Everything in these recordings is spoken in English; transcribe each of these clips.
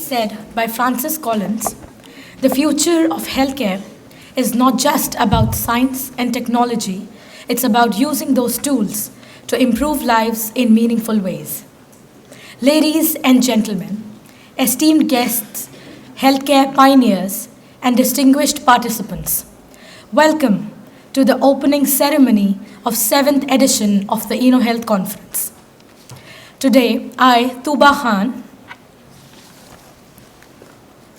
said by Francis Collins, the future of healthcare is not just about science and technology, it's about using those tools to improve lives in meaningful ways. Ladies and gentlemen, esteemed guests, healthcare pioneers, and distinguished participants, welcome to the opening ceremony of 7th edition of the InnoHealth Conference. Today, I, Tuba Khan,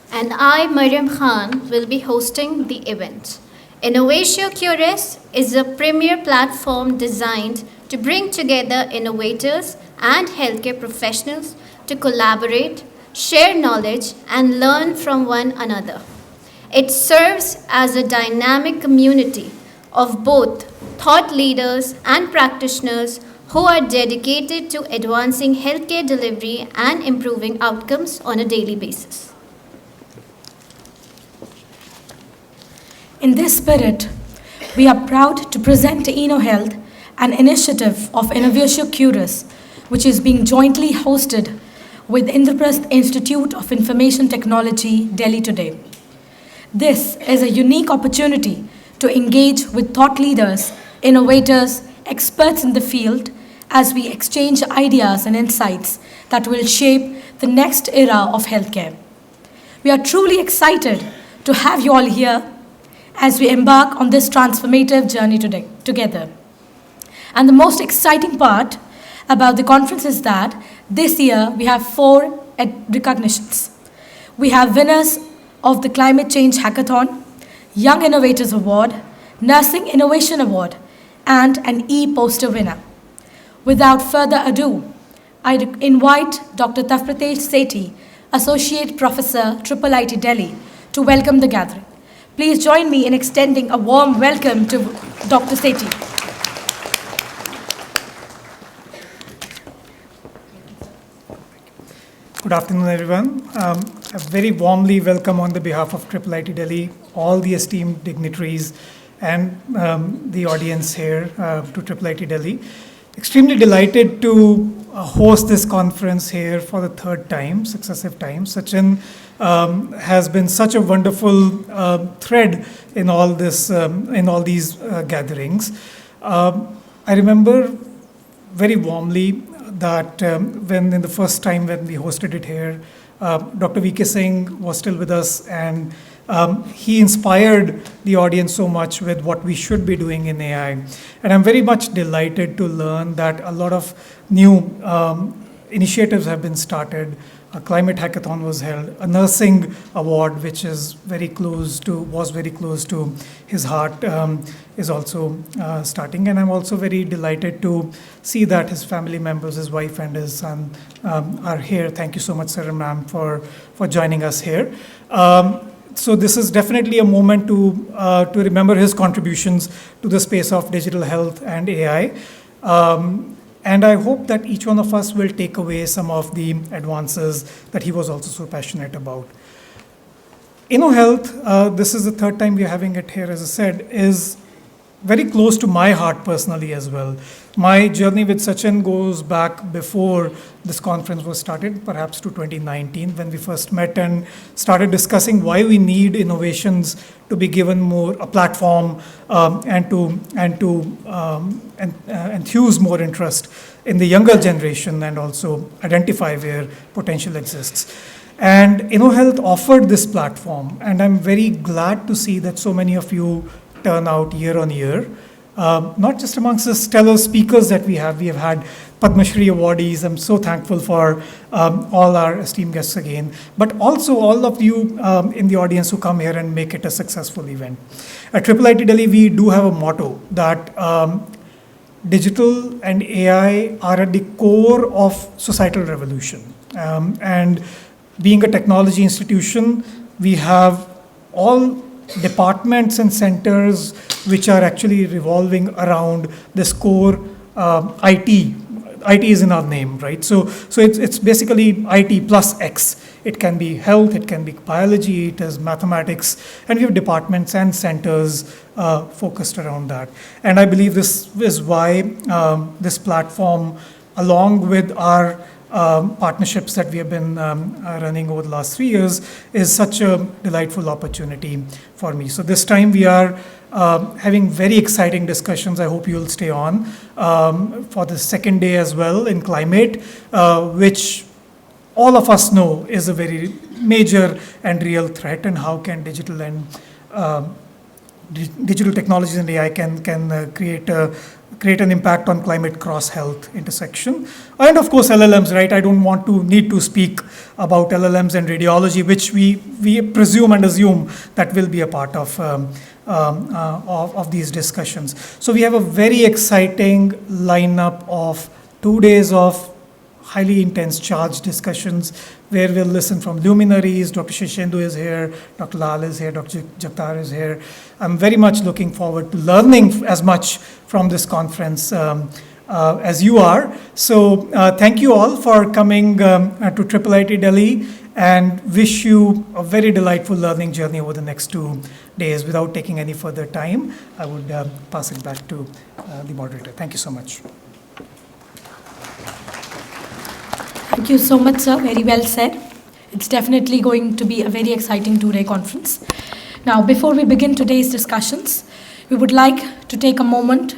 and I, Mariam Khan, will be hosting the event. InnovatioCuris is a premier platform designed to bring together innovators and healthcare professionals to collaborate, share knowledge, and learn from one another. It serves as a dynamic community of both thought leaders and practitioners who are dedicated to advancing healthcare delivery and improving outcomes on a daily basis. In this spirit, we are proud to present to InnoHealth an initiative of InnovatioCuris, which is being jointly hosted with Indraprasth Institute of Information Technology, Delhi today. This is a unique opportunity to engage with thought leaders, innovators, experts in the field as we exchange ideas and insights that will shape the next era of healthcare. We are truly excited to have you all here as we embark on this transformative journey together. And the most exciting part about the conference is that this year we have 4 recognitions. We have winners of the Climate Change Hackathon, Young Innovators Award, Nursing Innovation Award, and an e-poster winner. Without further ado, I invite Dr. Tavpritesh Sethi, Associate Professor, IIIT Delhi, to welcome the gathering. Please join me in extending a warm welcome to Dr. Sethi. Good afternoon, everyone. A very warmly welcome on the behalf of IIIT Delhi, all the esteemed dignitaries and the audience here to IIIT Delhi. Extremely delighted to host this conference here for the 3rd time, successive time. Sachin has been such a wonderful thread in all this, in all these gatherings. I remember very warmly that when in the first time when we hosted it here, Dr. V.K. Singh was still with us, and he inspired the audience so much with what we should be doing in AI. And I'm very much delighted to learn that a lot of new initiatives have been started. A climate hackathon was held, a nursing award, which is was very close to his heart, is also starting. And I'm also very delighted to see that his family members, his wife and his son are here. Thank you so much, sir and ma'am, for joining us here. So this is definitely a moment to remember his contributions to the space of digital health and AI. And I hope that each one of us will take away some of the advances that he was also so passionate about. InnoHealth, this is the 3rd time we're having it here, as I said, is very close to my heart personally as well. My journey with Sachin goes back before this conference was started, perhaps to 2019, when we first met and started discussing why we need innovations to be given more a platform and to enthuse more interest in the younger generation and also identify where potential exists. And InnoHealth offered this platform, and I'm very glad to see that so many of you turn out year on year. Not just amongst the stellar speakers that we have had Padma Shri awardees. I'm so thankful for all our esteemed guests again, but also all of you in the audience who come here and make it a successful event. At IIIT Delhi, we do have a motto that digital and AI are at the core of societal revolution. And being a technology institution, we have all departments and centers which are actually revolving around this core IT. IT is in our name, right? So it's basically IT plus X. It can be health, it can be biology, it is mathematics, and we have departments and centers focused around that. And I believe this is why this platform, along with our partnerships that we have been running over the last 3 years is such a delightful opportunity for me. So this time we are having very exciting discussions. I hope you'll stay on for the second day as well in climate, which all of us know is a very major and real threat, and how can digital and digital technologies and AI can create an impact on climate cross-health intersection. And of course, LLMs, right? I don't need to speak about LLMs and radiology, which we presume and assume that will be a part of these discussions. So we have a very exciting lineup of 2 days of highly intense charged discussions where we'll listen from luminaries. Dr. Shirshendu is here, Dr. Lal is here, Dr. Jagtar is here. I'm very much looking forward to learning as much from this conference as you are. So thank you all for coming to IIIT Delhi, and wish you a very delightful learning journey over the next 2 days. Without taking any further time, I would pass it back to the moderator. Thank you so much. Thank you so much, sir. Very well said. It's definitely going to be a very exciting 2-day conference. Now, before we begin today's discussions, we would like to take a moment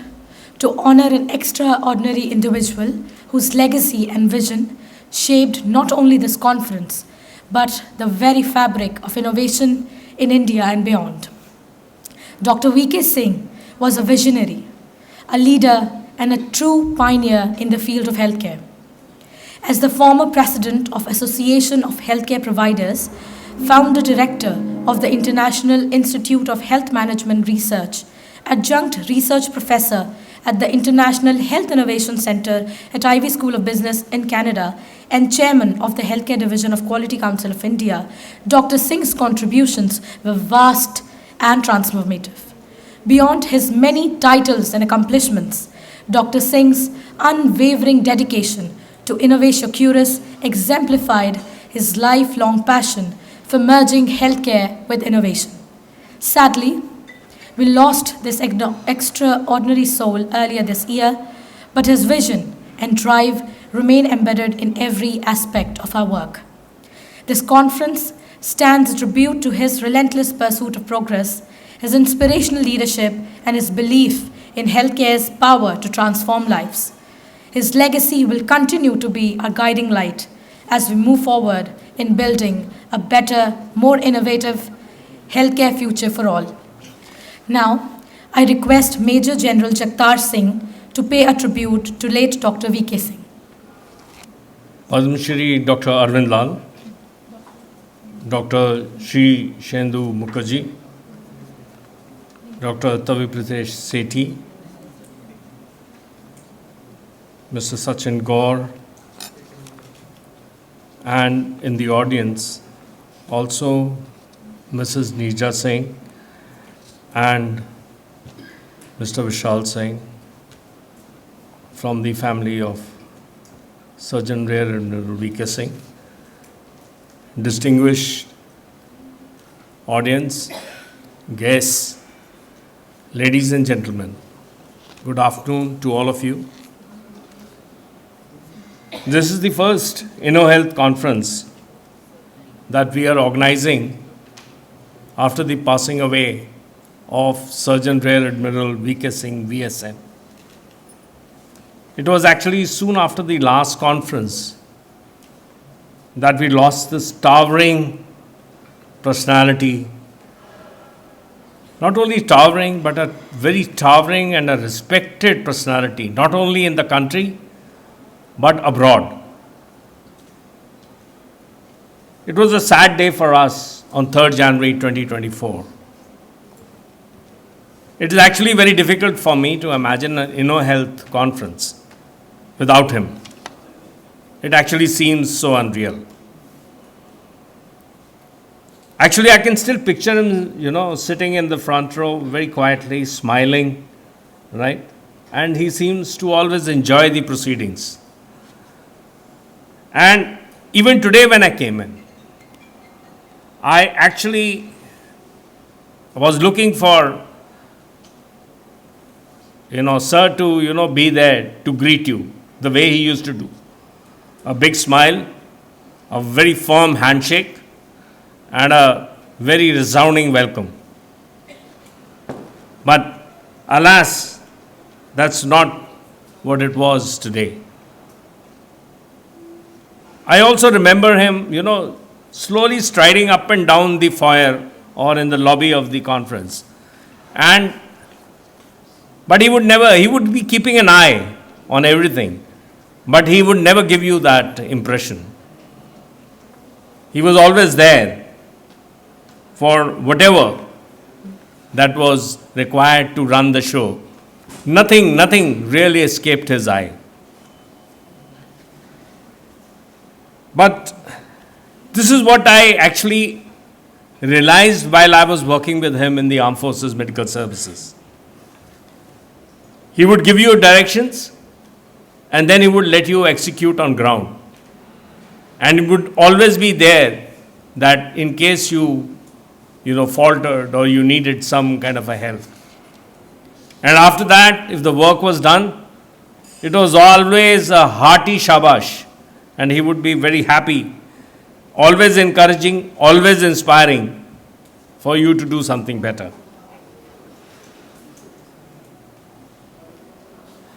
to honor an extraordinary individual whose legacy and vision shaped not only this conference, but the very fabric of innovation in India and beyond. Dr. V.K. Singh was a visionary, a leader, and a true pioneer in the field of healthcare. As the former president of Association of Healthcare Providers, founder director of the International Institute of Health Management Research, adjunct research professor at the International Health Innovation Center at Ivy School of Business in Canada, and chairman of the Healthcare Division of Quality Council of India, Dr. Singh's contributions were vast and transformative. Beyond his many titles and accomplishments, Dr. Singh's unwavering dedication to InnovatioCuris exemplified his lifelong passion for merging healthcare with innovation. Sadly, we lost this extraordinary soul earlier this year, but his vision and drive remain embedded in every aspect of our work. This conference stands a tribute to his relentless pursuit of progress, his inspirational leadership, and his belief in healthcare's power to transform lives. His legacy will continue to be our guiding light as we move forward in building a better, more innovative healthcare future for all. Now, I request Major General Jagtar Singh to pay a tribute to late Dr. V.K. Singh. Padma Shri Dr. Arvind Lal, Dr. Shirshendu Mukherjee, Dr. Tavpritesh Sethi, Mr. Sachin Gaur, and in the audience also Mrs. Neerja Singh and Mr. Vishal Singh from the family of Surgeon Rear Admiral Dr. Singh. Distinguished audience, guests, ladies and gentlemen, good afternoon to all of you. This is the first InnoHEALTH conference that we are organizing after the passing away of Surgeon Rear Admiral V.K. Singh, VSN. It was actually soon after the last conference that we lost this towering personality. Not only towering, but a very towering and a respected personality, not only in the country, but abroad. It was a sad day for us on 3rd January 2024. It is actually very difficult for me to imagine an InnoHEALTH conference without him. It actually seems so unreal. Actually, I can still picture him, sitting in the front row very quietly, smiling, right? And he seems to always enjoy the proceedings. And even today when I came in, I actually was looking for, sir to, be there to greet you the way he used to do. a big smile, a very firm handshake, and a very resounding welcome. But alas, that's not what it was today. I also remember him, slowly striding up and down the foyer or in the lobby of the conference. But he would be keeping an eye on everything, but he would never give you that impression. He was always there for whatever that was required to run the show. Nothing really escaped his eye. But this is what I actually realized while I was working with him in the Armed Forces Medical Services. He would give you directions and then he would let you execute on ground. And it would always be there that in case you faltered or you needed some kind of a help. And after that, if the work was done, it was always a hearty shabash. And he would be very happy, always encouraging, always inspiring for you to do something better.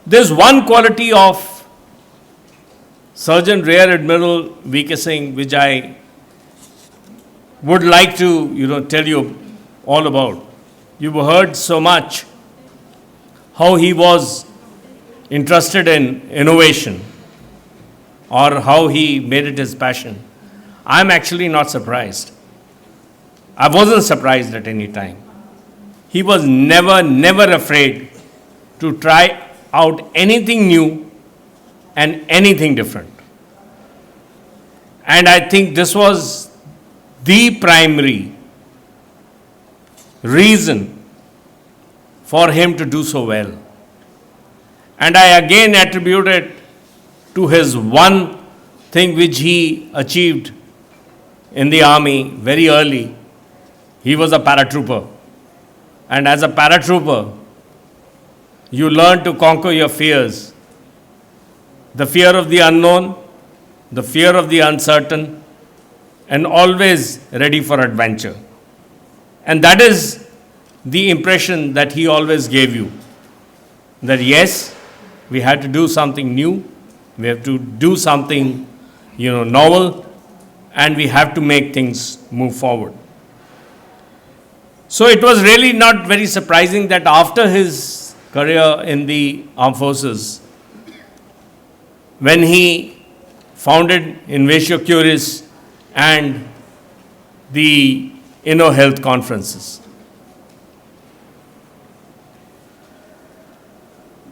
There's one quality of Surgeon Rear Admiral Dr. Singh which I would like to tell you all about. You've heard so much how he was interested in innovation or how he made it his passion. I'm actually not surprised. I wasn't surprised at any time. He was never afraid to try out anything new and anything different. And I think this was the primary reason for him to do so well. And I again attribute it to his one thing which he achieved in the army very early. He was a paratrooper. And as a paratrooper, you learn to conquer your fears. The fear of the unknown, the fear of the uncertain, and always ready for adventure. And that is the impression that he always gave you. That yes, we had to do something new, we have to do something, novel, and we have to make things move forward. So it was really not very surprising that after his career in the armed forces, when he founded InnovatioCuris and the InnoHEALTH conferences,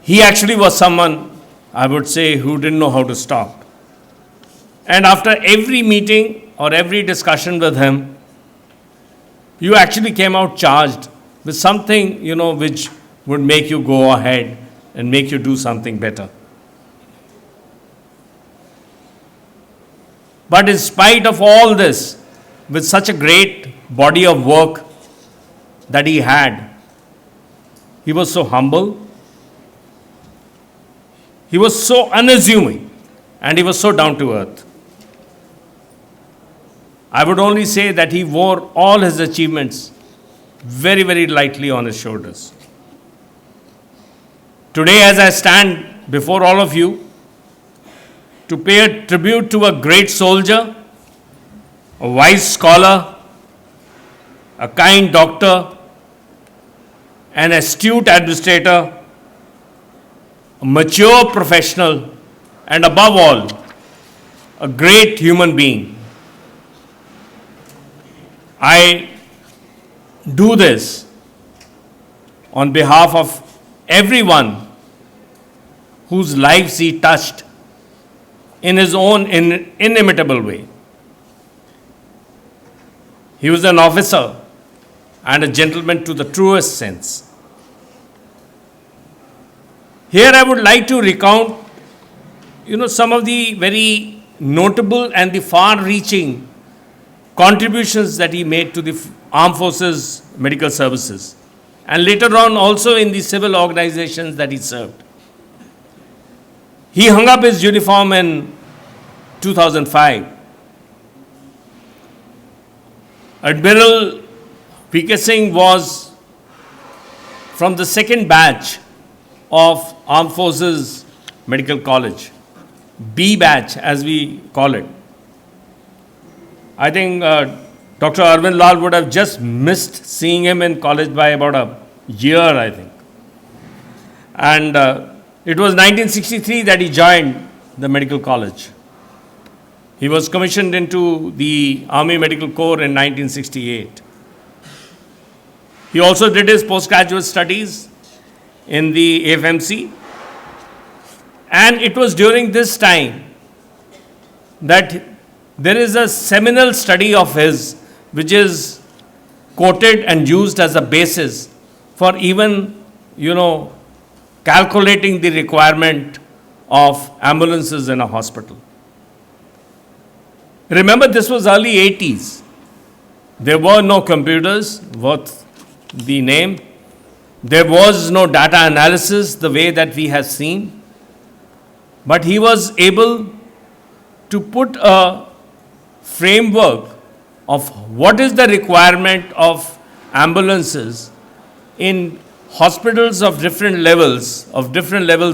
he actually was someone, I would say, who didn't know how to stop. And after every meeting or every discussion with him, you actually came out charged with something, which would make you go ahead and make you do something better. But in spite of all this, with such a great body of work that he had, he was so humble, he was so unassuming, and he was so down to earth. I would only say that he wore all his achievements very, very lightly on his shoulders. Today, as I stand before all of you to pay a tribute to a great soldier, a wise scholar, a kind doctor, an astute administrator, a mature professional, and above all, a great human being, I do this on behalf of everyone whose lives he touched in his own inimitable way. He was an officer and a gentleman to the truest sense. Here I would like to recount, some of the very notable and the far-reaching contributions that he made to the Armed Forces Medical Services, and later on also in the civil organizations that he served. He hung up his uniform in 2005, Admiral VK Singh was from the second batch of Armed Forces Medical College, B batch as we call it. I think Dr. Arvind Lal would have just missed seeing him in college by about a year, I think. And it was 1963 that he joined the medical college. He was commissioned into the Army Medical Corps in 1968. He also did his postgraduate studies in the AFMC. And it was during this time that there is a seminal study of his which is quoted and used as a basis for even, calculating the requirement of ambulances in a hospital. Remember, this was early 80s. There were no computers worth the name. There was no data analysis the way that we have seen. But he was able to put a framework of what is the requirement of ambulances in hospitals of different levels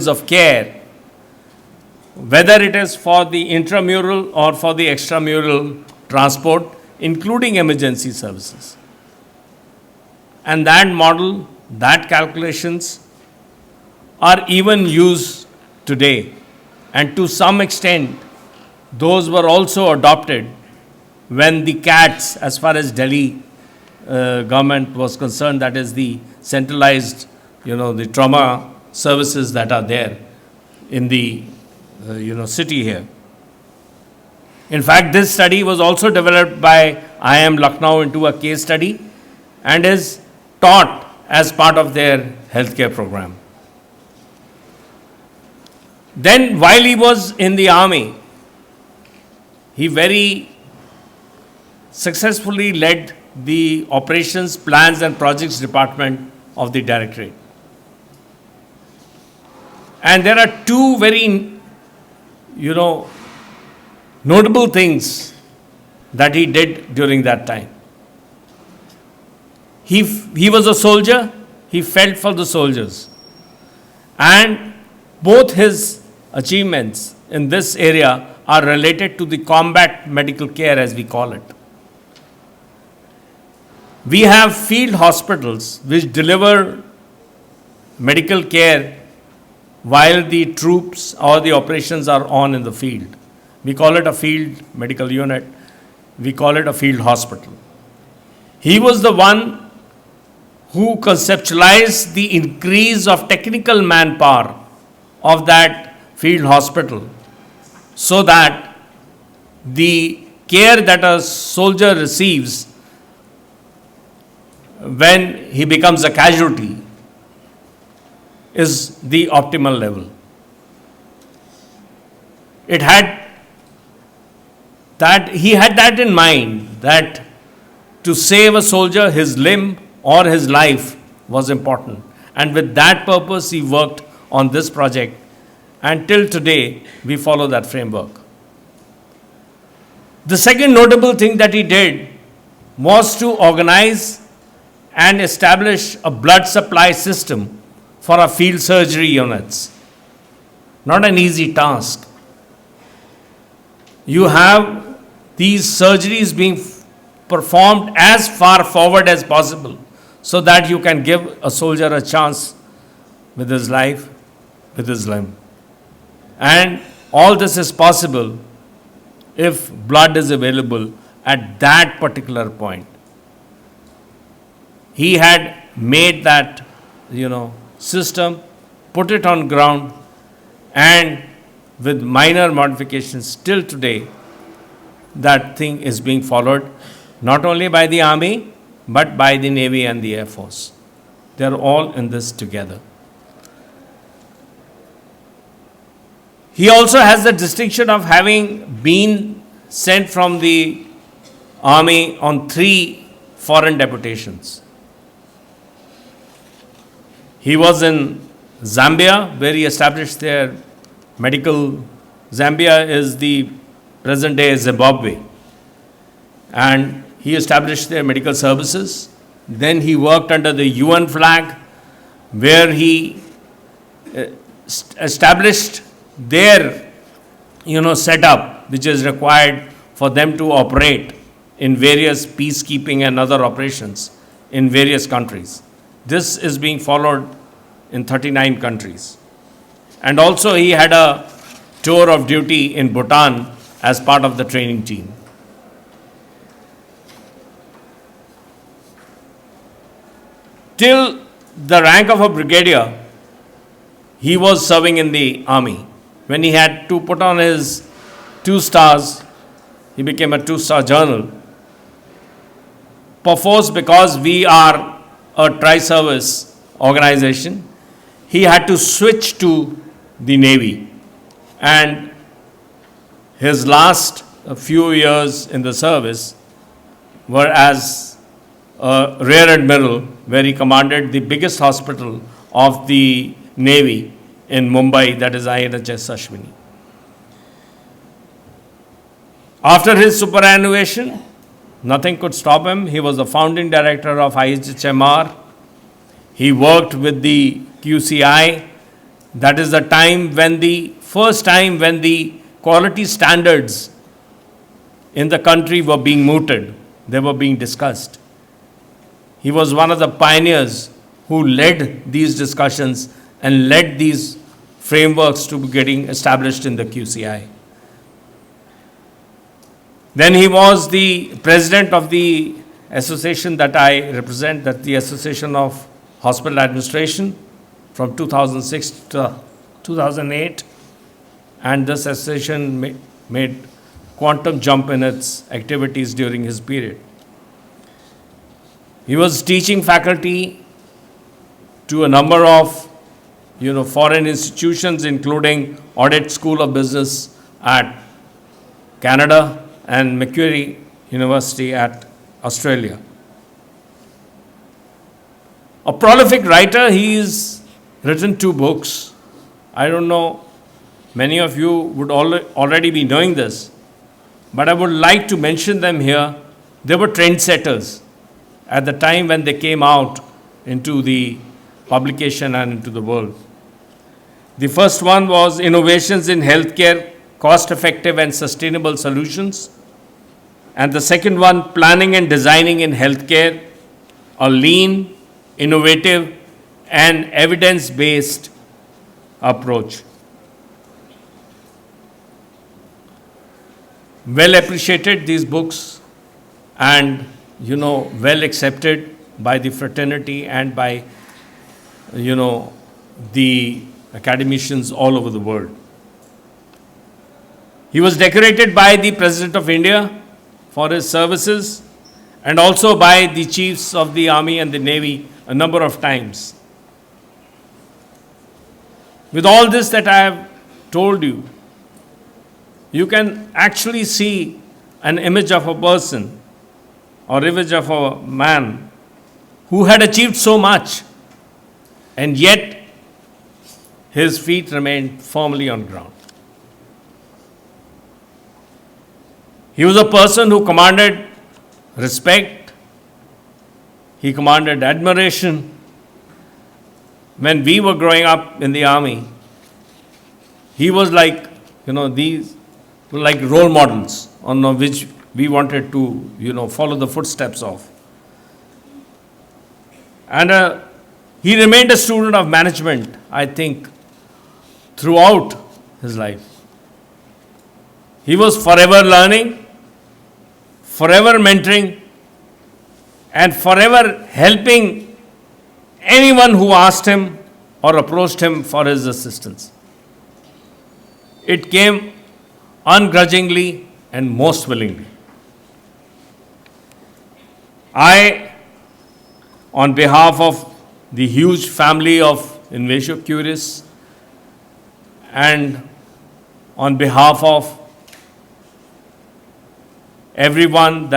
of care, whether it is for the intramural or for the extramural transport, including emergency services. And that model, that calculations are even used today. And to some extent, those were also adopted when the CATS, as far as Delhi government was concerned, that is the centralized, the trauma services that are there in the, city here. In fact, this study was also developed by IIM Lucknow into a case study and is taught as part of their healthcare program. Then, while he was in the army, he very successfully led the operations, plans and projects department of the directorate. And there are two very, notable things that he did during that time. He was a soldier, he felt for the soldiers. And both his achievements in this area are related to the combat medical care, as we call it. We have field hospitals which deliver medical care while the troops or the operations are on in the field. We call it a field medical unit. We call it a field hospital. He was the one who conceptualized the increase of technical manpower of that field hospital so that the care that a soldier receives when he becomes a casualty is the optimal level. He had that in mind, that to save a soldier, his limb or his life was important. And with that purpose, he worked on this project. And till today, we follow that framework. The second notable thing that he did was to organize and establish a blood supply system for our field surgery units. Not an easy task. You have these surgeries being performed as far forward as possible so that you can give a soldier a chance with his life, with his limb. And all this is possible if blood is available at that particular point. He had made that, system, put it on ground, and with minor modifications till today, that thing is being followed not only by the Army, but by the Navy and the Air Force. They are all in this together. He also has the distinction of having been sent from the Army on 3 foreign deputations. He was in Zambia, where he established their medical. Zambia is the present-day Zimbabwe. And he established their medical services. Then he worked under the UN flag, where he established their, setup, which is required for them to operate in various peacekeeping and other operations in various countries. This is being followed in 39 countries. And also he had a tour of duty in Bhutan as part of the training team. Till the rank of a brigadier, he was serving in the army. When he had to put on his 2 stars, he became a 2-star general. Perforce, because we are a tri-service organization, he had to switch to the Navy. And his last few years in the service were as a Rear Admiral, where he commanded the biggest hospital of the Navy in Mumbai, that is IIIT Ashwini. After his superannuation, nothing could stop him. He was the founding director of IHMR. He worked with the QCI. That is the first time when the quality standards in the country were being mooted. They were being discussed. He was one of the pioneers who led these discussions and led these frameworks to be getting established in the QCI. Then he was the president of the association that I represent, that the Association of Hospital Administration, from 2006 to 2008. And this association made quantum jump in its activities during his period. He was teaching faculty to a number of foreign institutions, including Audit School of Business at Canada and Macquarie University at Australia. A prolific writer, he's written 2 books. I don't know, many of you would already be knowing this, but I would like to mention them here. They were trendsetters at the time when they came out into the publication and into the world. The first one was Innovations in Healthcare, Cost-Effective and Sustainable Solutions. And the second one, Planning and Designing in Healthcare, a lean, innovative and evidence-based approach. Well appreciated, these books, and well accepted by the fraternity and by the academicians all over the world. He was decorated by the President of India for his services and also by the chiefs of the Army and the Navy a number of times. With all this that I have told you, you can actually see an image of a person or image of a man who had achieved so much, and yet his feet remained firmly on ground. He was a person who commanded respect. He commanded admiration. When we were growing up in the army, he was like, these were like role models on which we wanted to, follow the footsteps of. And he remained a student of management, I think, throughout his life. He was forever learning, forever mentoring, and forever helping anyone who asked him or approached him for his assistance. It came ungrudgingly and most willingly. I, on behalf of the huge family of InnovatioCuris and on behalf of everyone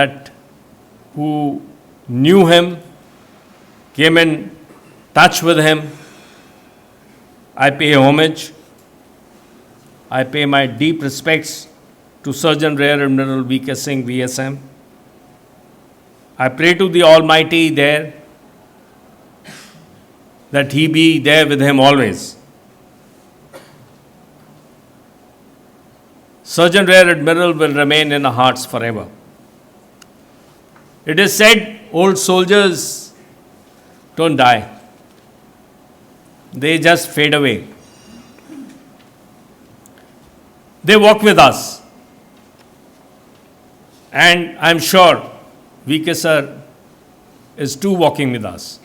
who knew him, came in touch with him, I pay homage. I pay my deep respects to Surgeon Rear Admiral VK Singh, VSM. I pray to the Almighty there that He be there with him always. Surgeon Rear Admiral will remain in our hearts forever. It is said old soldiers don't die. They just fade away. They walk with us. And I'm sure VK sir is too walking with us.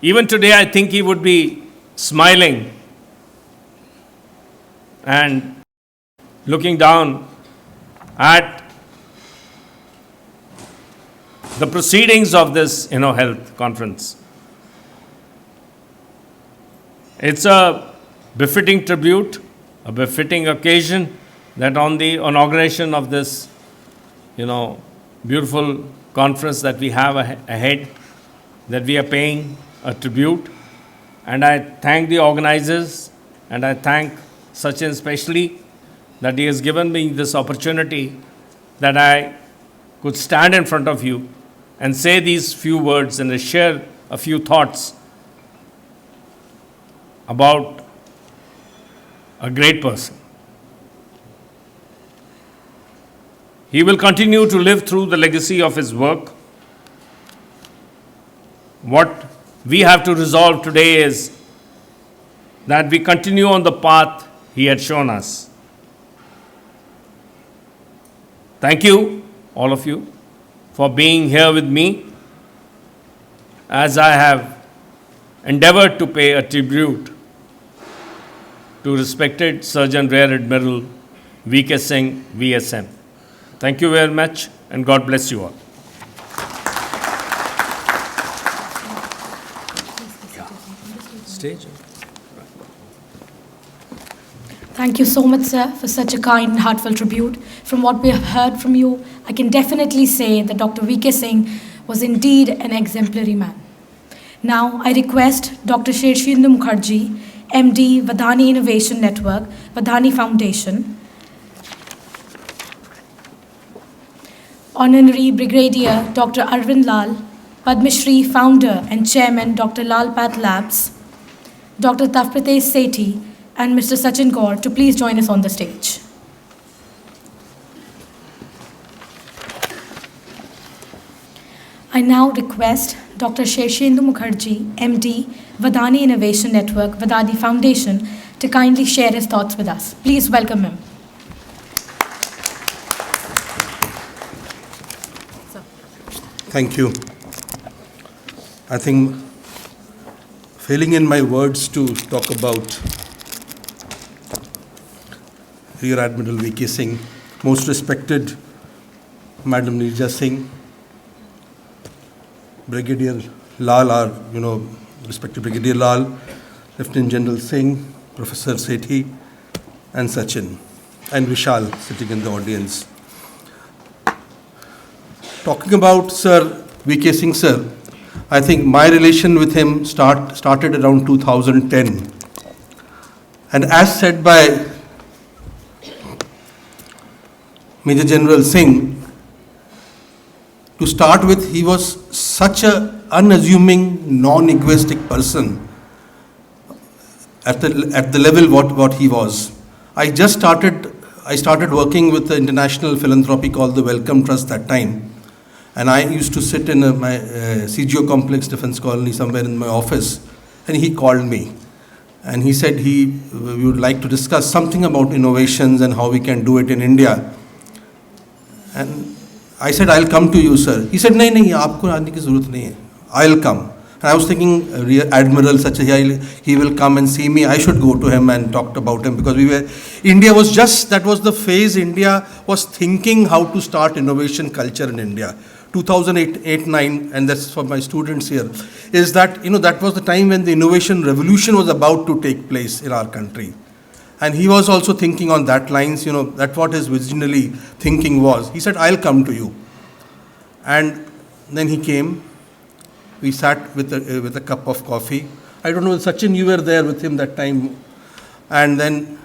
Even today, I think he would be smiling and looking down at the proceedings of this InnoHealth conference. It's a befitting tribute, a befitting occasion that on the inauguration of this, beautiful conference that we have ahead, that we are paying a tribute. And I thank the organizers, and I thank Sachin especially that he has given me this opportunity that I could stand in front of you and say these few words and share a few thoughts about a great person. He will continue to live through the legacy of his work. What we have to resolve today is that we continue on the path he had shown us. Thank you, all of you, for being here with me as I have endeavored to pay a tribute to respected Surgeon Rear Admiral VK Singh, VSM. Thank you very much, and God bless you all. Stage. Thank you so much, sir, for such a kind and heartfelt tribute. From what we have heard from you, I can definitely say that Dr. VK Singh was indeed an exemplary man. Now, I request Dr. Shirshendu Mukherjee, MD, Wadhwani Innovation Network, Wadhwani Foundation, Honorary Brigadier Dr. Arvind Lal, Padma Shri Founder and Chairman Dr. Lal Path Labs, Dr. Tavpritesh Sethi, and Mr. Sachin Gaur to please join us on the stage. I now request Dr. Shirshendu Mukherjee, MD, Wadhwani Innovation Network, Wadhwani Foundation, to kindly share his thoughts with us. Please welcome him. Thank you. I think failing in my words to talk about Rear Admiral VK Singh, most respected Madam Nirja Singh, Brigadier Lal, respected Brigadier Lal, Lieutenant General Singh, Professor Sethi, and Sachin, and Vishal sitting in the audience. Talking about Sir VK Singh, sir, I think my relation with him started around 2010. And as said by Major General Singh, to start with, he was such an unassuming, non-egoistic person at the level what he was. I started working with the international philanthropy called the Wellcome Trust that time. And I used to sit in my CGO complex defense colony somewhere in my office, and he called me. And he said we would like to discuss something about innovations and how we can do it in India. And I said, I'll come to you, sir. He said, nahi, aapko aane ki zarurat nahi hai. I'll come. And I was thinking, Rear Admiral, he will come and see me. I should go to him and talk about him, because that was the phase India was thinking how to start innovation culture in India. 2008-9, and that's for my students here, is that, that was the time when the innovation revolution was about to take place in our country. And he was also thinking on that lines, that's what his visionary thinking was. He said, I'll come to you. And then he came. We sat with a cup of coffee. I don't know, Sachin, you were there with him that time. And then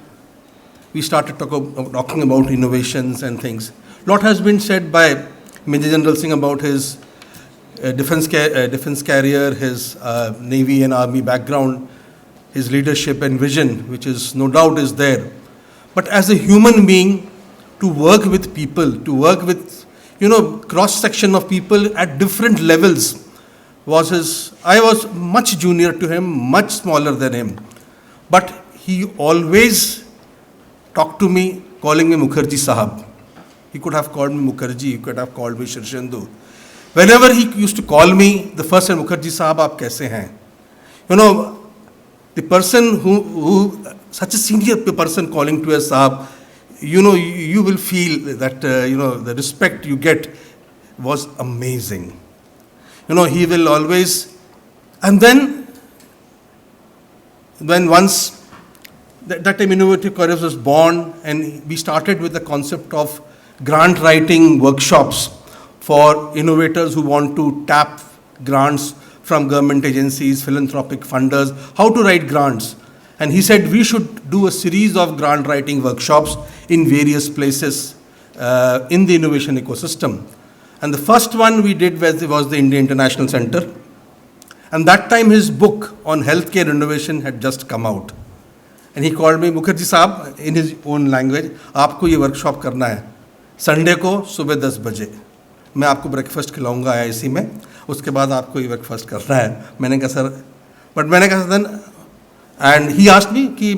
we started talking about innovations and things. Lot has been said by Major General Singh about his defense career, his Navy and Army background, his leadership and vision, which is no doubt is there. But as a human being, to work with people, to work with, cross-section of people at different levels I was much junior to him, much smaller than him. But he always talked to me, calling me Mukherjee Sahab. He could have called me Mukherjee, he could have called me Shirshendu. Whenever he used to call me, the first time, Mukherjee Sahab, aap kaise hain? The person who such a senior person calling to a Sahab, you will feel that, the respect you get was amazing. He will always, and then, when once, that time InnovatioCuris was born, and we started with the concept of grant writing workshops for innovators who want to tap grants from government agencies, philanthropic funders, how to write grants. And he said we should do a series of grant writing workshops in various places in the innovation ecosystem. And the first one we did was the India International Center. And that time his book on healthcare innovation had just come out. And he called me, Mukherjee Saab, in his own language, आपको ये workshop करना है. Sunday को सुबह 10 बजे. मैं आपको breakfast खिलाऊंगा IIC में. उसके बाद आपको ये breakfast करना है. मैंने कहा सर, but मैंने कहा then, and he asked me कि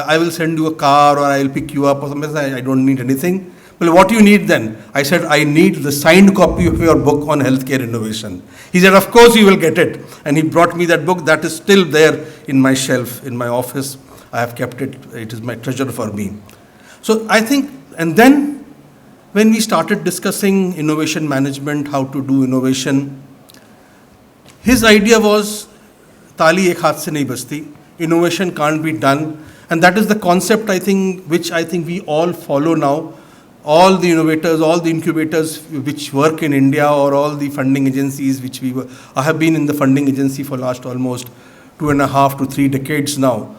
I will send you a car or I will pick you up or something. I don't need anything. Well, what do you need then? I said, I need the signed copy of your book on healthcare innovation. He said, of course you will get it. And he brought me that book that is still there in my shelf, in my office. I have kept it. It is my treasure for me. So I think, and then when we started discussing innovation management, how to do innovation, his idea was, Tali ek haath se nahi bajti. Innovation can't be done. And that is the concept, I think, which I think we all follow now. All the innovators, all the incubators which work in India, or all the funding agencies which I have been in the funding agency for last almost 2.5 to 3 decades now.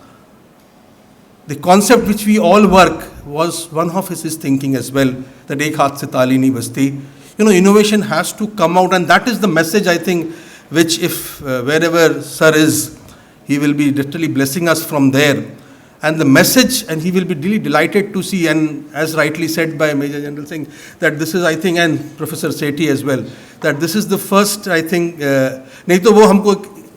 The concept which we all work was one of his thinking as well, that ek haath se taali nahi bajti. Innovation has to come out, and that is the message, I think, which if wherever Sir is, he will be literally blessing us from there. And the message, and he will be really delighted to see, and as rightly said by Major General Singh, that this is, I think, and Professor Sethi as well, that this is the first, I think, नहीं तो वो हमको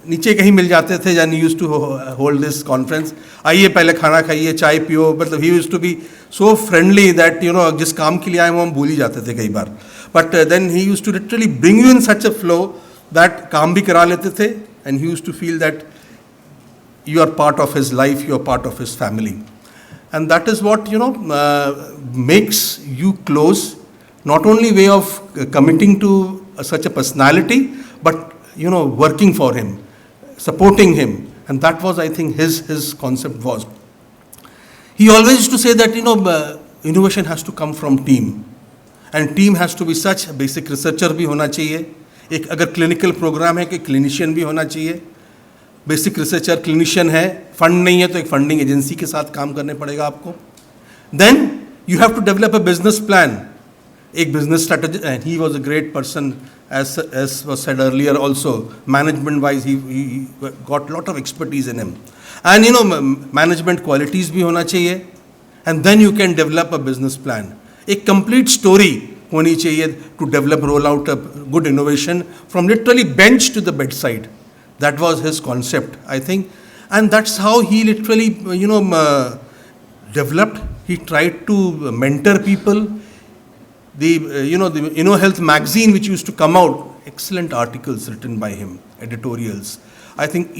नीचे कहीं मिल जाते थे, and he used to hold this conference. आइए पहले खाना खाइए, चाय पियो, मतलब he used to be so friendly that, जिस काम के लिए आए वो हम भूल ही जाते थे कई बार. But then he used to literally bring you in such a flow that काम भी करा लेते थे, and he used to feel that you are part of his life, you are part of his family. And that is what, makes you close, not only way of committing to such a personality, but, working for him, supporting him. And that was, I think, his concept was. He always used to say that, innovation has to come from team. And team has to be such, a basic researcher भी होना चाहिए. एक अगर clinical program है कि clinician भी होना चाहिए. बेसिक रिसर्चर क्लिनिशियन है, फंड नहीं है तो एक फंडिंग एजेंसी के साथ काम करने पड़ेगा आपको. Then you have to develop a business plan, एक business strategy. And he was a great person, as was said earlier also, management wise he got lot of expertise in him. And management qualities भी होना चाहिए, and then you can develop a business plan. एक complete story होनी चाहिए to develop, roll out a good innovation from literally bench to the bedside. That was his concept, I think. And that's how he literally, developed. He tried to mentor people. The InnoHEALTH magazine, which used to come out, excellent articles written by him, editorials. I think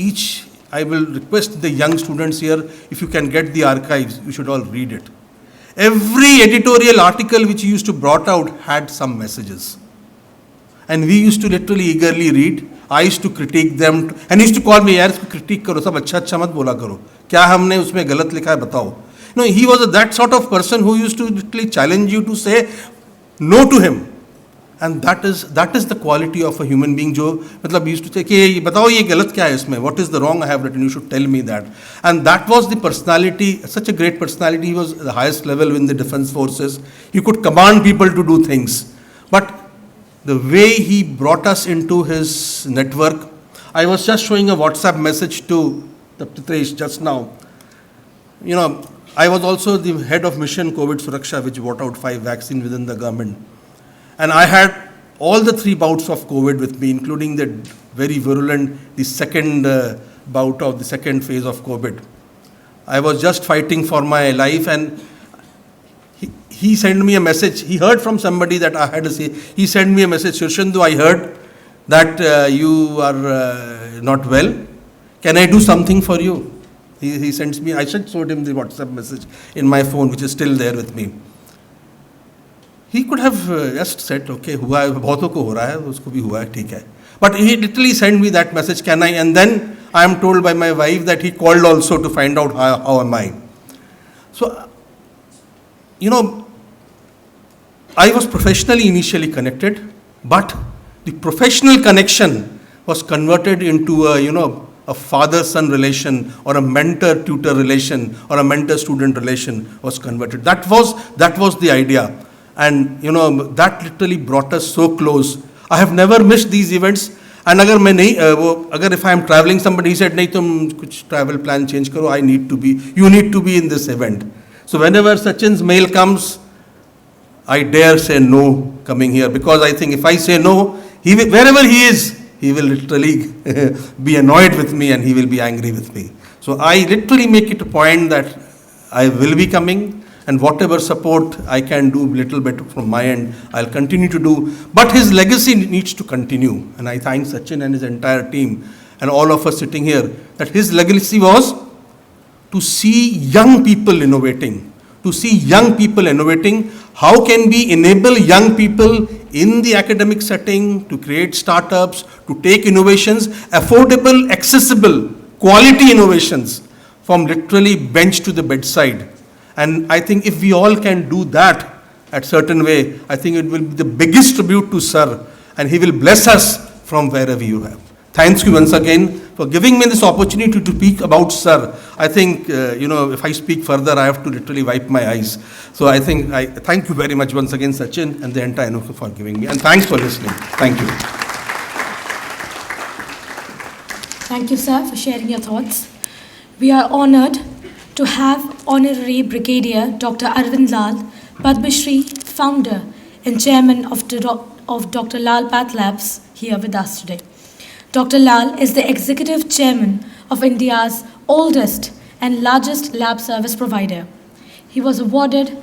I will request the young students here, if you can get the archives, you should all read it. Every editorial article which he used to brought out had some messages. And we used to literally eagerly read. I used to critique them, and he used to call me, यार इसको critique करो, सब अच्छा मत बोला करो, क्या हमने उसमें गलत लिखा है बताओ. He was that sort of person who used to literally challenge you to say no to him. And that is the quality of a human being. जो मतलब we used to say कि ये बताओ ये गलत क्या है इसमें, what is the wrong I have written, you should tell me that. And that was the personality, such a great personality. He was the highest level in the defense forces. He could command people to do things. But the way he brought us into his network, I was just showing a WhatsApp message to Tavpritesh just now. You know, I was also the head of mission COVID Suraksha, which brought out 5 vaccines within the government. And I had all the 3 bouts of COVID with me, including the very virulent, the second bout of the second phase of COVID. I was just fighting for my life, and he sent me a message. He heard from somebody that I had to say. He sent me a message, Shirshendu, I heard that you are not well. Can I do something for you? He sends me, I should showed him the WhatsApp message in my phone, which is still there with me. He could have just said, okay, हुआ है, बहुतों को हो रहा है, उसको भी हुआ है, ठीक है. But he literally sent me that message, can I? And then I am told by my wife that he called also to find out how am I. So, you know, I was professionally initially connected, but the professional connection was converted into a father-son relation, or a mentor-tutor relation, or a mentor-student relation was converted. That was the idea. And, that literally brought us so close. I have never missed these events. And if I am traveling, somebody said, nahi tum kuch travel plan change karo, you need to be in this event. So whenever Sachin's mail comes, I dare say no coming here, because I think if I say no, wherever he is, he will literally be annoyed with me and he will be angry with me. So I literally make it a point that I will be coming, and whatever support I can do little bit from my end, I'll continue to do. But his legacy needs to continue. And I thank Sachin and his entire team and all of us sitting here, that his legacy was to see young people innovating. How can we enable young people in the academic setting to create startups, to take innovations, affordable, accessible, quality innovations from literally bench to the bedside. And I think if we all can do that at certain way, I think it will be the biggest tribute to Sir, and he will bless us from wherever you have. Thanks you once again for giving me this opportunity to speak about Sir. I think, if I speak further, I have to literally wipe my eyes. So I thank you very much once again, Sachin, and the entire InnoHEALTH for giving me. And thanks for listening. Thank you. Thank you, sir, for sharing your thoughts. We are honored to have Honorary Brigadier Dr. Arvind Lal, Padma Shri, founder and chairman of Dr. Lal Path Labs, here with us today. Dr. Lal is the executive chairman of India's oldest and largest lab service provider. He was awarded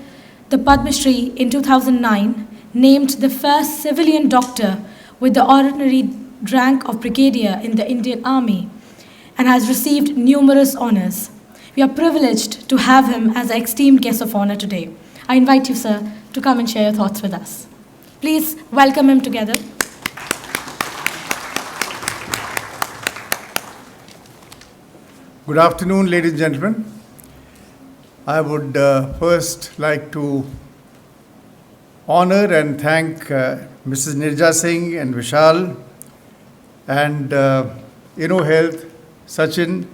the Padma Shri in 2009, named the first civilian doctor with the honorary rank of brigadier in the Indian Army, and has received numerous honors. We are privileged to have him as our esteemed guest of honor today. I invite you, sir, to come and share your thoughts with us. Please welcome him together. Good afternoon, ladies and gentlemen. I would first like to honor and thank Mrs. Nirja Singh and Vishal and InnoHEALTH, Sachin,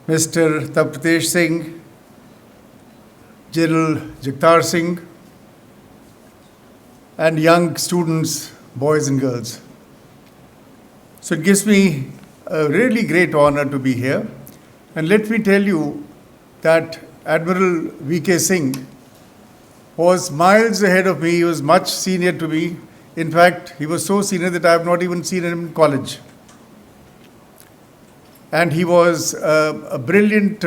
Mr. Tavpritesh Singh, General Jagtar Singh, and young students, boys and girls. So it gives me a really great honor to be here. And let me tell you that Admiral V.K. Singh was miles ahead of me. He was much senior to me. In fact, he was so senior that I have not even seen him in college. And he was a brilliant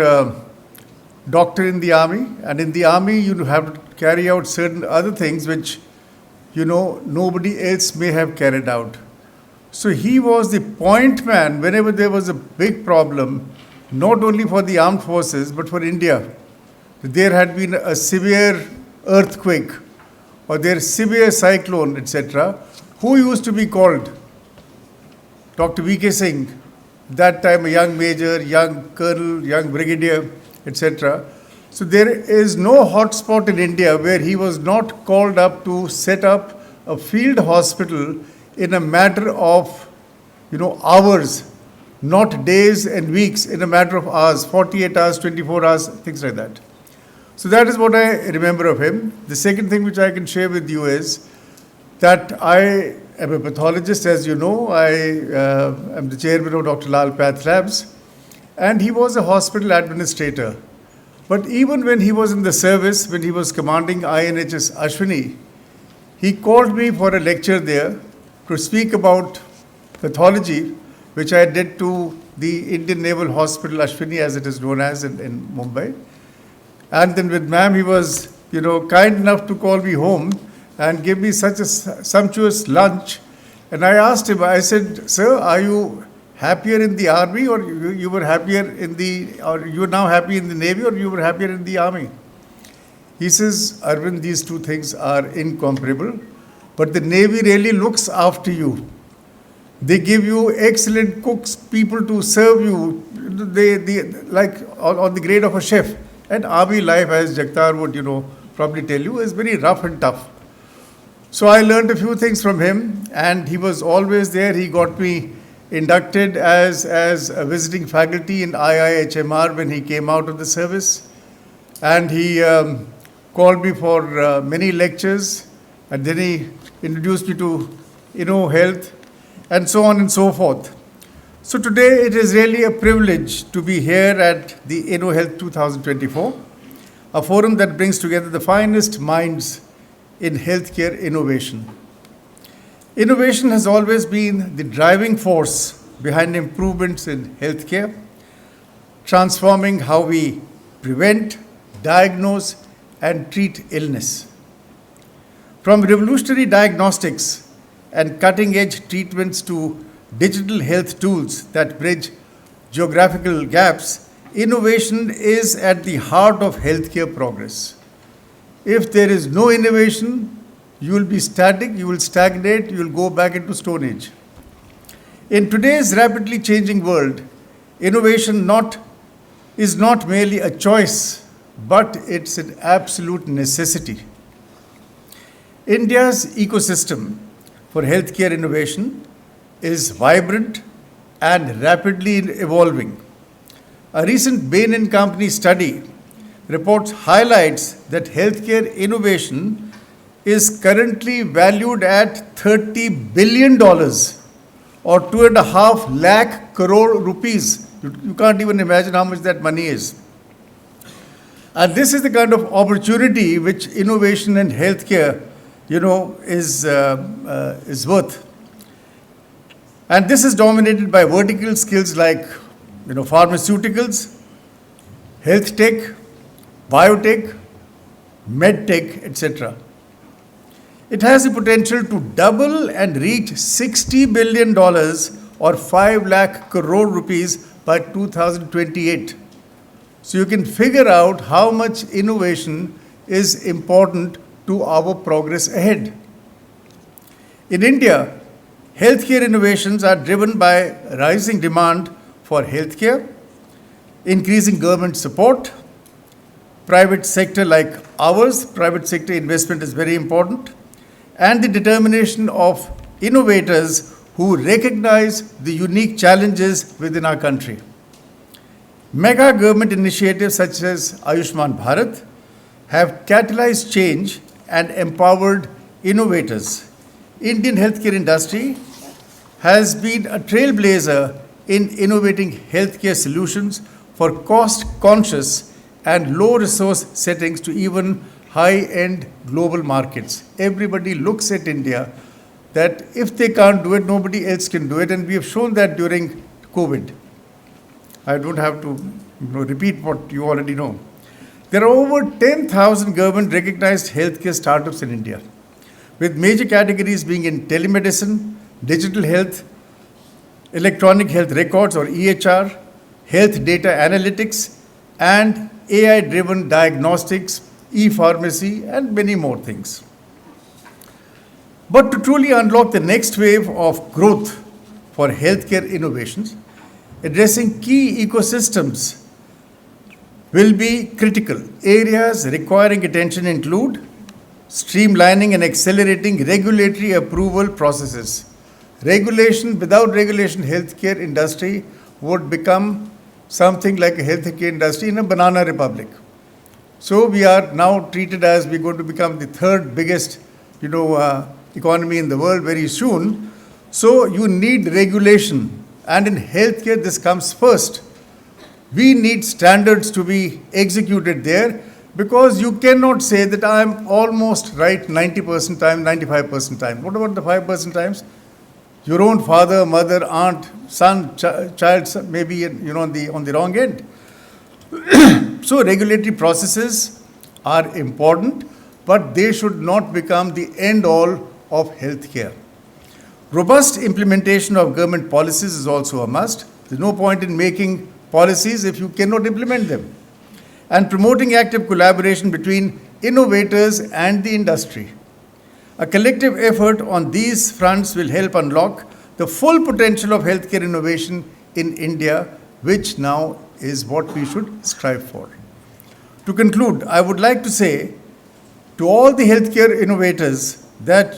doctor in the army. And in the army, you have to carry out certain other things which, nobody else may have carried out. So he was the point man whenever there was a big problem, not only for the armed forces, but for India. There had been a severe earthquake or there severe cyclone, etc. Who used to be called? Dr. V.K. Singh, that time a young major, young colonel, young brigadier, etc. So there is no hotspot in India where he was not called up to set up a field hospital in a matter of, hours, not days and weeks, in a matter of hours, 48 hours, 24 hours, things like that. So that is what I remember of him. The second thing which I can share with you is that I am a pathologist, as you know. I am the chairman of Dr. Lal Path Labs, and he was a hospital administrator. But even when he was in the service, when he was commanding INHS Ashwini, he called me for a lecture there to speak about pathology, which I did to the Indian Naval Hospital Ashwini, as it is known as in Mumbai. And then with ma'am, he was, kind enough to call me home and give me such a sumptuous lunch. And I asked him, I said, sir, are you happier in the army, or you were happier or you are now happy in the navy, or you were happier in the army? He says, Arvind, these two things are incomparable, but the navy really looks after you. They give you excellent cooks, people to serve you, they like on the grade of a chef. And army life, as Jagtar would, probably tell you, is very rough and tough. So I learned a few things from him, and he was always there. He got me inducted as a visiting faculty in IIHMR when he came out of the service. And he called me for many lectures, and then he introduced me to InnoHEALTH, and so on and so forth. So today it is really a privilege to be here at the InnoHEALTH 2024, a forum that brings together the finest minds in healthcare innovation. Innovation has always been the driving force behind improvements in healthcare, transforming how we prevent, diagnose, and treat illness. From revolutionary diagnostics and cutting-edge treatments to digital health tools that bridge geographical gaps, innovation is at the heart of healthcare progress. If there is no innovation, you will be static, you will stagnate, you will go back into Stone Age. In today's rapidly changing world, innovation is not merely a choice, but it's an absolute necessity. India's ecosystem for healthcare innovation is vibrant and rapidly evolving. A recent Bain & Company study reports highlights that healthcare innovation is currently valued at $30 billion, or 2.5 lakh crore rupees. You can't even imagine how much that money is. And this is the kind of opportunity which innovation in healthcare, is worth. And this is dominated by vertical skills like, pharmaceuticals, health tech, biotech, med tech, etc. It has the potential to double and reach $60 billion, or 5 lakh crore rupees by 2028. So you can figure out how much innovation is important to our progress ahead. In India, healthcare innovations are driven by rising demand for healthcare, increasing government support, private sector like ours, private sector investment is very important, and the determination of innovators who recognize the unique challenges within our country. Mega government initiatives such as Ayushman Bharat have catalyzed change and empowered innovators. Indian healthcare industry has been a trailblazer in innovating healthcare solutions for cost-conscious and low-resource settings to even high-end global markets. Everybody looks at India that if they can't do it, nobody else can do it, and we have shown that during COVID. I don't have to repeat what you already know. There are over 10,000 government-recognized healthcare startups in India, with major categories being in telemedicine, digital health, electronic health records or EHR, health data analytics, and AI-driven diagnostics, e-pharmacy, and many more things. But to truly unlock the next wave of growth for healthcare innovations, addressing key ecosystems will be critical. Areas requiring attention include streamlining and accelerating regulatory approval processes. Without regulation, healthcare industry would become something like a healthcare industry in a banana republic. So we are now treated as we're going to become the third biggest, economy in the world very soon. So you need regulation, and in healthcare this comes first. We need standards to be executed there, because you cannot say that I am almost right 90% time, 95% time. What about the 5% times? Your own father, mother, aunt, son, child may be on the wrong end. So regulatory processes are important, but they should not become the end all of healthcare. Robust implementation of government policies is also a must. There's no point in making policies if you cannot implement them. And promoting active collaboration between innovators and the industry. A collective effort on these fronts will help unlock the full potential of healthcare innovation in India, which now is what we should strive for. To conclude, I would like to say to all the healthcare innovators that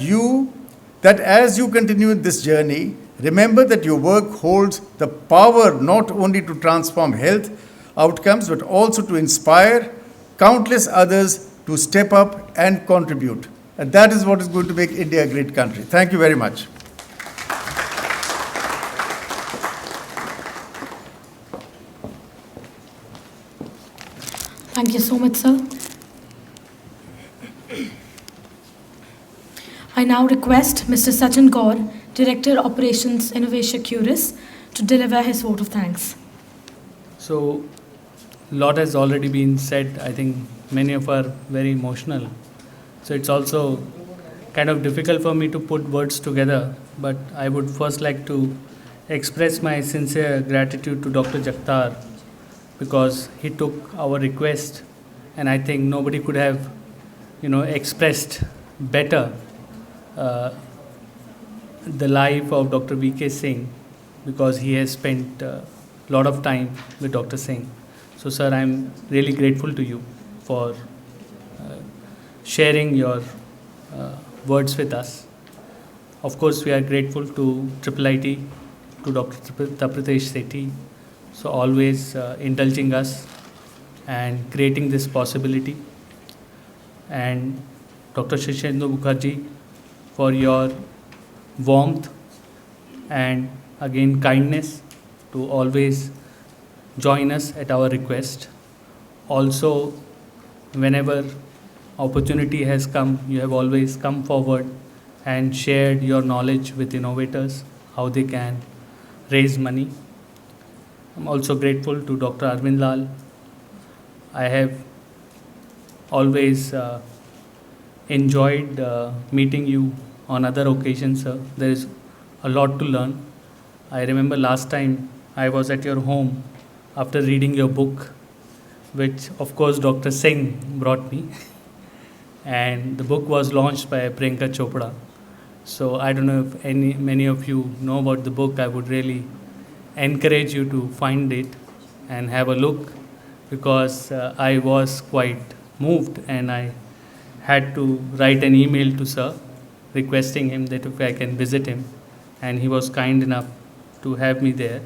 as you continue this journey, remember that your work holds the power not only to transform health outcomes, but also to inspire countless others to step up and contribute. And that is what is going to make India a great country. Thank you very much. Thank you so much, sir. I now request Mr. Sachin Gaur, Director Operations InnovatioCuris, to deliver his vote of thanks. So, a lot has already been said. I think many of are very emotional. So it's also kind of difficult for me to put words together. But I would first like to express my sincere gratitude to Dr. Jagtar, because he took our request, and I think nobody could have, expressed better the life of Dr. V.K. Singh, because he has spent a lot of time with Dr. Singh. So, sir, I'm really grateful to you for sharing your words with us. Of course, we are grateful to IIIT, to Dr. Tavpritesh Sethi, so always indulging us and creating this possibility. And Dr. Shirshendu Mukherjee for your warmth and again kindness to always join us at our request. Also, whenever opportunity has come, you have always come forward and shared your knowledge with innovators, how they can raise money. I'm also grateful to Dr. Arvind Lal. I have always enjoyed meeting you on other occasions, sir. There is a lot to learn. I remember last time I was at your home after reading your book, which of course Dr. Singh brought me. And the book was launched by Priyanka Chopra. So I don't know if many of you know about the book. I would really encourage you to find it and have a look, because I was quite moved and I had to write an email to sir requesting him that if I can visit him, and he was kind enough to have me there.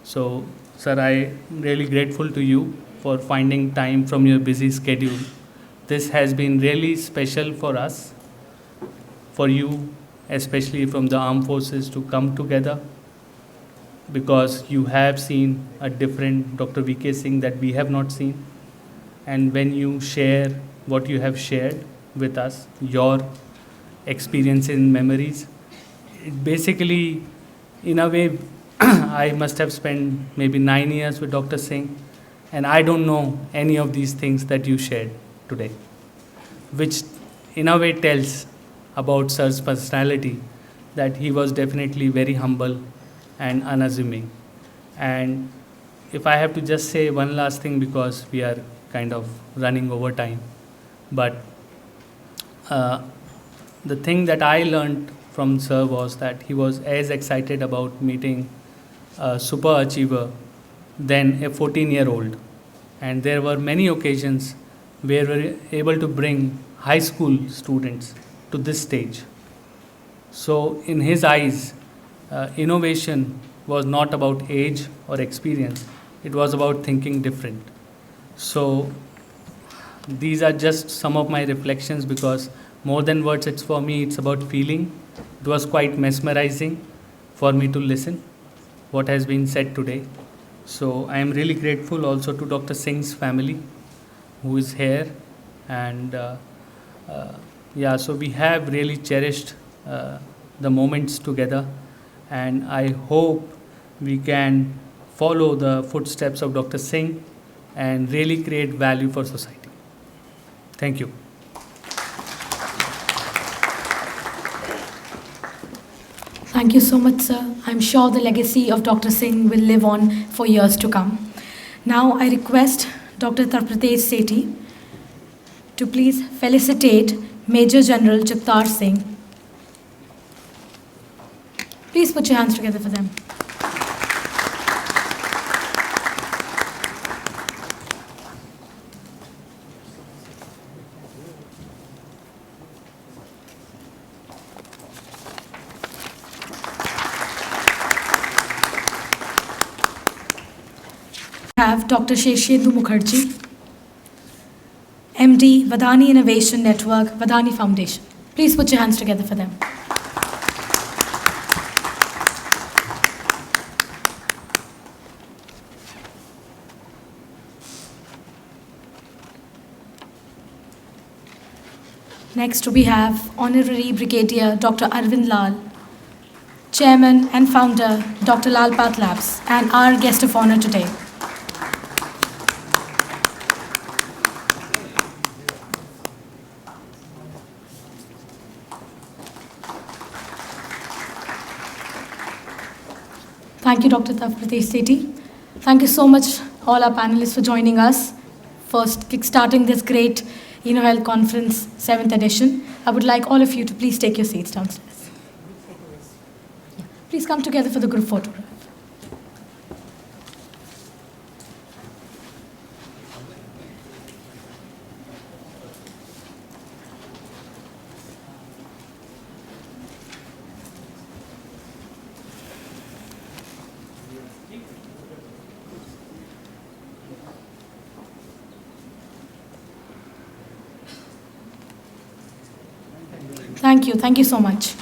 So sir, I am really grateful to you for finding time from your busy schedule. This has been really special for us, for you, especially from the armed forces, to come together, because you have seen a different Dr. V.K. Singh that we have not seen. And when you share what you have shared with us, your experience and memories, it basically, in a way, I must have spent maybe 9 years with Dr. Singh, and I don't know any of these things that you shared today, which in a way tells about sir's personality, that he was definitely very humble and unassuming. And if I have to just say one last thing, because we are kind of running over time, but the thing that I learned from sir was that he was as excited about meeting a super achiever than a 14-year-old. And there were many occasions where we're able to bring high school students to this stage. So in his eyes, innovation was not about age or experience, it was about thinking different. So these are just some of my reflections, because more than words, it's for me, it's about feeling. It was quite mesmerizing for me to listen what has been said today. So I am really grateful also to Dr. Singh's family who is here, and so we have really cherished the moments together, and I hope we can follow the footsteps of Dr. Singh and really create value for society. Thank you. Thank you so much, sir. I'm sure the legacy of Dr. Singh will live on for years to come. Now I request Dr. Tavpritesh Sethi to please felicitate Major General Jagtar Singh. Please put your hands together for them. Have Dr. Shirshendu Mukherjee, MD, Wadhwani Innovation Network, Wadhwani Foundation. Please put your hands together for them. Next we have Honorary Brigadier Dr. Arvind Lal, Chairman and Founder, Dr. Lal Path Labs, and our guest of honor today. Thank you, Dr. Tavpritesh Sethi. Thank you so much, all our panelists, for joining us, first kickstarting this great InnoHealth Conference 7th edition. I would like all of you to please take your seats downstairs. Please come together for the group photograph. Thank you so much.